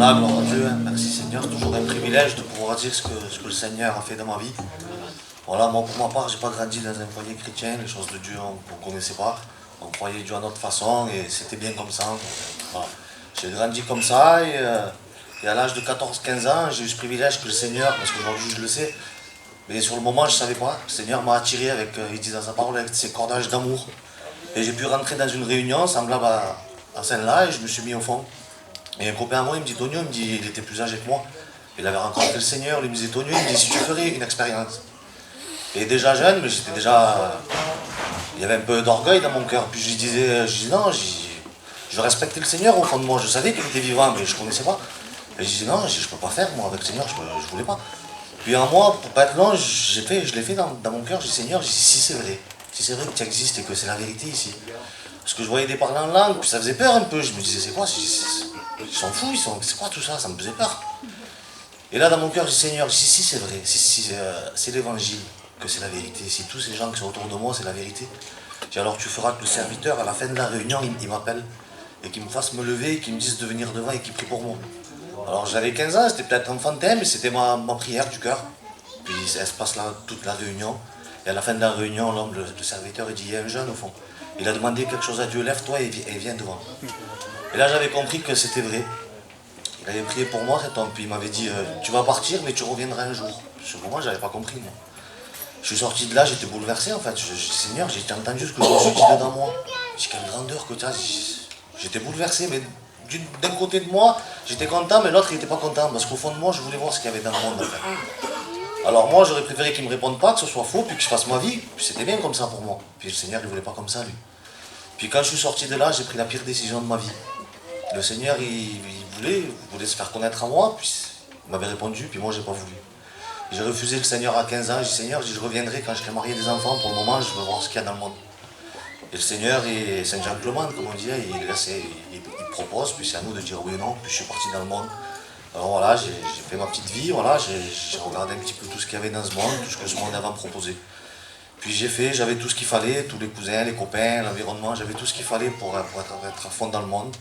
Voilà, gloire à Dieu, hein. Merci Seigneur, c'est toujours un privilège de pouvoir dire ce que le Seigneur a fait dans ma vie. Voilà, moi pour ma part, j'ai pas grandi dans un foyer chrétien, les choses de Dieu on ne connaissait pas. On croyait Dieu à notre façon et c'était bien comme ça. Voilà. J'ai grandi comme ça et à l'âge de 14-15 ans, j'ai eu ce privilège que le Seigneur, parce qu'aujourd'hui je le sais, mais sur le moment je ne savais pas, le Seigneur m'a attiré avec, il dit dans sa parole, avec ses cordages d'amour. Et j'ai pu rentrer dans une réunion semblable à celle-là et je me suis mis au fond. Et un copain à moi, il me dit, Tonio, il était plus âgé que moi. Il avait rencontré le Seigneur, il me disait, Tonio, il me dit, si tu ferais une expérience. Et déjà jeune, mais j'étais déjà... Il y avait un peu d'orgueil dans mon cœur. Puis je disais non, je respectais le Seigneur au fond de moi. Je savais qu'il était vivant, mais je ne connaissais pas. Et je disais non, je ne peux pas faire, moi, avec le Seigneur, je ne voulais pas. Puis en moi, pour pas être long, je l'ai fait dans mon cœur. Je dis, Seigneur, si c'est vrai, si c'est vrai que tu existes et que c'est la vérité ici. Parce que je voyais des parler en langue, puis ça faisait peur un peu. Je me disais, c'est quoi? Ils sont fous, c'est quoi tout ça? Ça me faisait peur. Et là, dans mon cœur, je dis, Seigneur, si c'est vrai, si c'est l'évangile, que c'est la vérité, si tous ces gens qui sont autour de moi, c'est la vérité, je dis, alors tu feras que le serviteur, à la fin de la réunion, il m'appelle et qu'il me fasse me lever, qu'il me dise de venir devant et qu'il prie pour moi. Alors j'avais 15 ans, c'était peut-être enfantin, mais c'était ma prière du cœur. Puis elle se passe là toute la réunion. Et à la fin de la réunion, l'homme, le serviteur, il dit, il y a un jeune au fond. Il a demandé quelque chose à Dieu, lève-toi et viens devant. Et là j'avais compris que c'était vrai. Il avait prié pour moi cet homme, puis il m'avait dit, tu vas partir, mais tu reviendras un jour. Sur le moment, je n'avais pas compris, moi. Je suis sorti de là, j'étais bouleversé en fait. Je dis, Seigneur, j'ai entendu ce que je me suis dit dedans moi. J'ai quelle grandeur que tu as. J'étais bouleversé, mais d'un côté de moi, j'étais content, mais l'autre, il n'était pas content. Parce qu'au fond de moi, je voulais voir ce qu'il y avait dans le monde en fait. Alors moi, j'aurais préféré qu'il ne me réponde pas, que ce soit faux, puis que je fasse ma vie. Puis c'était bien comme ça pour moi. Puis le Seigneur, il ne voulait pas comme ça, lui. Puis quand je suis sorti de là, j'ai pris la pire décision de ma vie. Le Seigneur, il voulait se faire connaître à moi, puis il m'avait répondu, puis moi, j'ai pas voulu. J'ai refusé le Seigneur à 15 ans. J'ai dit, Seigneur, je reviendrai quand je serai marié des enfants. Pour le moment, je veux voir ce qu'il y a dans le monde. Et le Seigneur, c'est un gentleman, comme on dit, il propose, puis c'est à nous de dire oui ou non. Puis je suis parti dans le monde. Alors voilà, j'ai fait ma petite vie, voilà, j'ai regardé un petit peu tout ce qu'il y avait dans ce monde, tout ce que ce monde avait à me proposer. Puis j'avais tout ce qu'il fallait, tous les cousins, les copains, l'environnement, j'avais tout ce qu'il fallait pour être à fond dans le monde.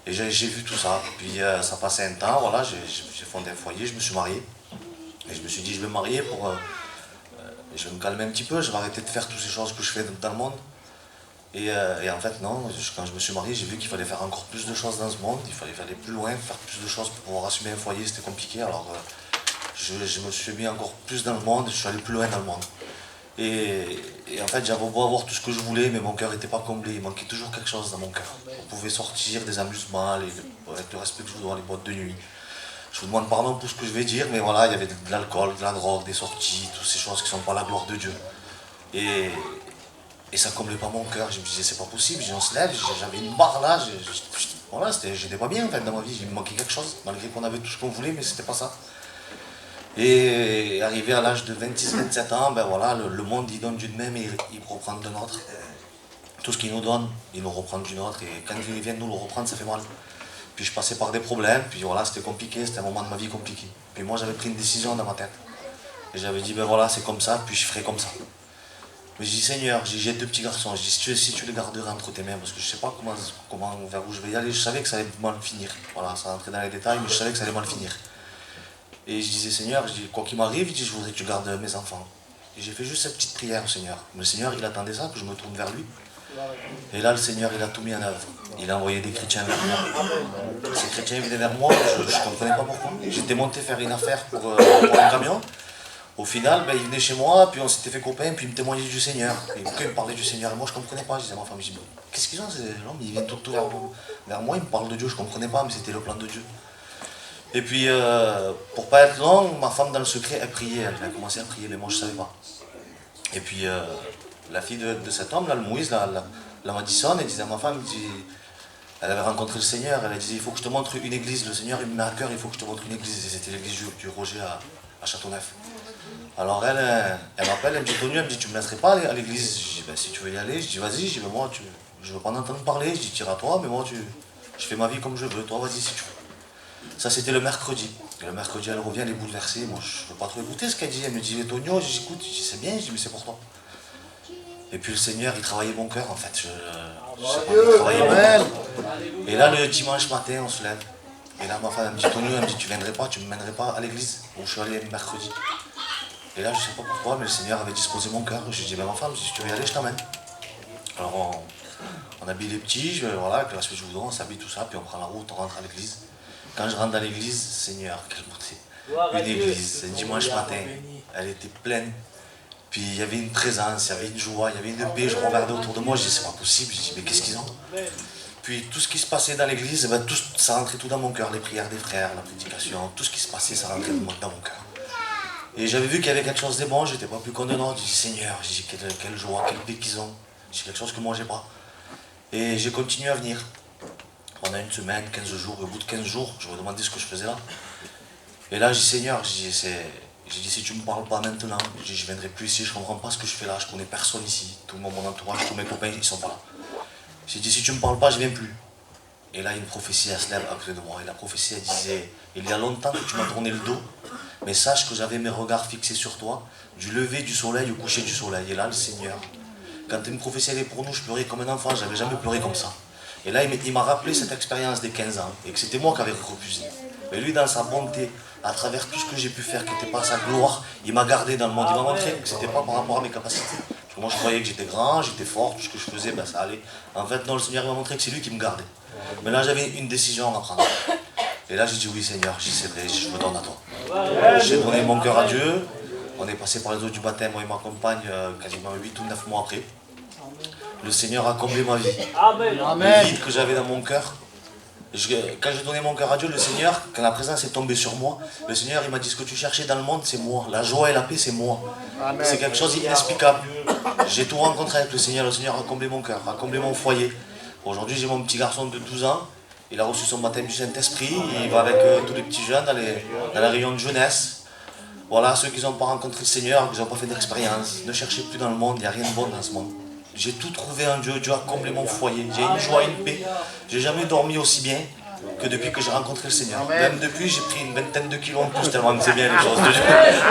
Et j'ai vu tout ça. Puis ça passait un temps, voilà, j'ai fondé un foyer, je me suis marié. Et je me suis dit, je vais me marier je vais me calmer un petit peu, je vais arrêter de faire toutes ces choses que je fais dans le monde. Et en fait, non, quand je me suis marié, j'ai vu qu'il fallait faire encore plus de choses dans ce monde, il fallait aller plus loin, faire plus de choses pour pouvoir assumer un foyer, c'était compliqué. Alors je me suis mis encore plus dans le monde, je suis allé plus loin dans le monde. Et en fait, j'avais beau avoir tout ce que je voulais, mais mon cœur n'était pas comblé, il manquait toujours quelque chose dans mon cœur. On pouvait sortir des amusements, avec le respect que je vous dois, les boîtes de nuit. Je vous demande pardon pour ce que je vais dire, mais voilà, il y avait de l'alcool, de la drogue, des sorties, toutes ces choses qui ne sont pas la gloire de Dieu. Et ça ne comblait pas mon cœur. Je me disais, c'est pas possible, on se lève, j'avais une barre là, voilà, j'étais pas bien en fait dans ma vie, il me manquait quelque chose, malgré qu'on avait tout ce qu'on voulait, mais c'était pas ça. Et arrivé à l'âge de 26-27 ans, ben voilà, le monde il donne d'une même et il reprend de l'autre. Tout ce qu'il nous donne, il nous reprend d'une autre, et quand il vient de nous le reprendre, ça fait mal. Puis je passais par des problèmes, puis voilà, c'était compliqué, c'était un moment de ma vie compliqué. Puis moi, j'avais pris une décision dans ma tête. Et j'avais dit, ben voilà, c'est comme ça, puis je ferai comme ça. Mais je dis, Seigneur, j'ai deux petits garçons, je dis, si tu les garderais entre tes mains, parce que je ne sais pas vers où je vais y aller, je savais que ça allait mal finir. Voilà, ça rentrait dans les détails, mais je savais que ça allait mal finir. Et je disais, Seigneur, quoi qu'il m'arrive, je voudrais que tu gardes mes enfants. Et j'ai fait juste cette petite prière au Seigneur. Mais le Seigneur, il attendait ça, que je me tourne vers lui. Et là, le Seigneur, il a tout mis en œuvre. Il a envoyé des chrétiens vers moi. Ces chrétiens venaient vers moi, je ne comprenais pas pourquoi. J'étais monté faire une affaire pour un camion. Au final, ils venaient chez moi, puis on s'était fait copains, puis ils me témoignaient du Seigneur. Et ils me parlaient du Seigneur. Et moi, je ne comprenais pas. Je disais à ma femme, qu'est-ce qu'ils ont ces gens? Ils viennent tout vers moi, ils me parlent de Dieu. Je ne comprenais pas, mais c'était le plan de Dieu. Et puis, pour ne pas être long, ma femme, dans le secret, elle priait. Elle a commencé à prier, mais moi, je ne savais pas. Et puis, la fille de cet homme, là, le Moïse, la Madison, elle disait à ma femme, elle avait rencontré le Seigneur, elle a dit, il faut que je te montre une église, le Seigneur il me met à cœur, il faut que je te montre une église. Et c'était l'église du Roger à Châteauneuf. Alors elle m'appelle, elle me dit, Tony, elle me dit, tu me laisserais pas aller à l'église? Je dis, si tu veux y aller, je dis, vas-y, je dis, mais moi, je veux pas en entendre parler, je dis, tire à toi, mais moi, je fais ma vie comme je veux, toi, vas-y, si tu veux. Ça, c'était le mercredi. Et le mercredi, elle revient, elle est bouleversée, moi, je ne veux pas trop écouter ce qu'elle dit. Elle me dit, Tonio, j'écoute, je dis, c'est bien, je dis, mais c'est pour toi. Et puis le Seigneur, il travaillait mon cœur, en fait. Il travaillait mal. Et là, le dimanche matin, on se lève. Et là, ma femme elle me dit, Tonio, elle me dit, tu me mènerais pas à l'église où je suis allé mercredi. Et là, je sais pas pourquoi, mais le Seigneur avait disposé mon cœur. Je lui ai dit, ben ma femme, si tu veux y aller, je t'emmène. Alors on habille les petits, voilà, avec la suite je vous donne, on s'habille tout ça, puis on prend la route, on rentre à l'église. Quand je rentre dans l'église, Seigneur, quelle beauté. Une église, un dimanche matin, elle était pleine. Puis il y avait une présence, il y avait une joie, il y avait une paix. Je regardais autour de moi, je dis c'est pas possible. Je dis mais qu'est-ce qu'ils ont? Puis tout ce qui se passait dans l'église, ben, ça rentrait tout dans mon cœur. Les prières des frères, la prédication, tout ce qui se passait, ça rentrait dans mon cœur. Et j'avais vu qu'il y avait quelque chose de bon, j'étais pas plus contenant. Je dis Seigneur, je dis quelle joie, quelle paix qu'ils ont. C'est quelque chose que moi j'ai pas. Et j'ai continué à venir. Pendant une semaine, 15 jours, au bout de 15 jours, je me demandais ce que je faisais là. Et là, j'ai dit Seigneur, j'ai dit si tu me parles pas maintenant, je ne viendrai plus ici, je comprends pas ce que je fais là, je connais personne ici. Tout mon entourage, tous mes copains, ils sont pas là. J'ai dit si tu me parles pas, je viens plus. Et là, une prophétie, elle se lève à côté de moi. Et la prophétie, elle disait, il y a longtemps que tu m'as tourné le dos, mais sache que j'avais mes regards fixés sur toi, du lever du soleil au coucher du soleil. Et là, le Seigneur, quand une prophétie elle est pour nous, je pleurais comme un enfant, j'avais jamais pleuré comme ça. Et là, il m'a rappelé cette expérience des 15 ans, et que c'était moi qui avais refusé. Mais lui, dans sa bonté, à travers tout ce que j'ai pu faire, qui n'était pas sa gloire, il m'a gardé dans le monde. Il m'a montré que ce n'était pas par rapport à mes capacités. Parce que moi, je croyais que j'étais grand, j'étais fort, tout ce que je faisais, ben, ça allait. En fait, non, le Seigneur m'a montré que c'est lui qui me gardait. Mais là, j'avais une décision à prendre. Et là, j'ai dit oui, Seigneur, j'ai dit c'est vrai, je me donne à toi. J'ai donné mon cœur à Dieu. On est passé par les eaux du baptême, moi et ma compagne, quasiment 8 ou 9 mois après. Le Seigneur a comblé ma vie. Amen. Le vide que j'avais dans mon cœur. Quand j'ai donné mon cœur à Dieu, le Seigneur, quand la présence est tombée sur moi, le Seigneur il m'a dit ce que tu cherchais dans le monde, c'est moi. La joie et la paix, c'est moi. C'est quelque chose d'inexplicable. J'ai tout rencontré avec le Seigneur a comblé mon cœur, a comblé mon foyer. Aujourd'hui, j'ai mon petit garçon de 12 ans, il a reçu son baptême du Saint-Esprit, il va avec tous les petits jeunes dans la réunion de jeunesse. Voilà, ceux qui n'ont pas rencontré le Seigneur, qui n'ont pas fait d'expérience, ne cherchez plus dans le monde, il n'y a rien de bon dans ce monde. J'ai tout trouvé en Dieu, Dieu a comblé mon foyer, j'ai une joie, une paix. J'ai jamais dormi aussi bien que depuis que j'ai rencontré le Seigneur. Même depuis, j'ai pris une vingtaine de kilos en plus, tellement que c'est bien les choses de Dieu.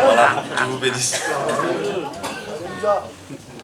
Voilà, Dieu vous bénisse.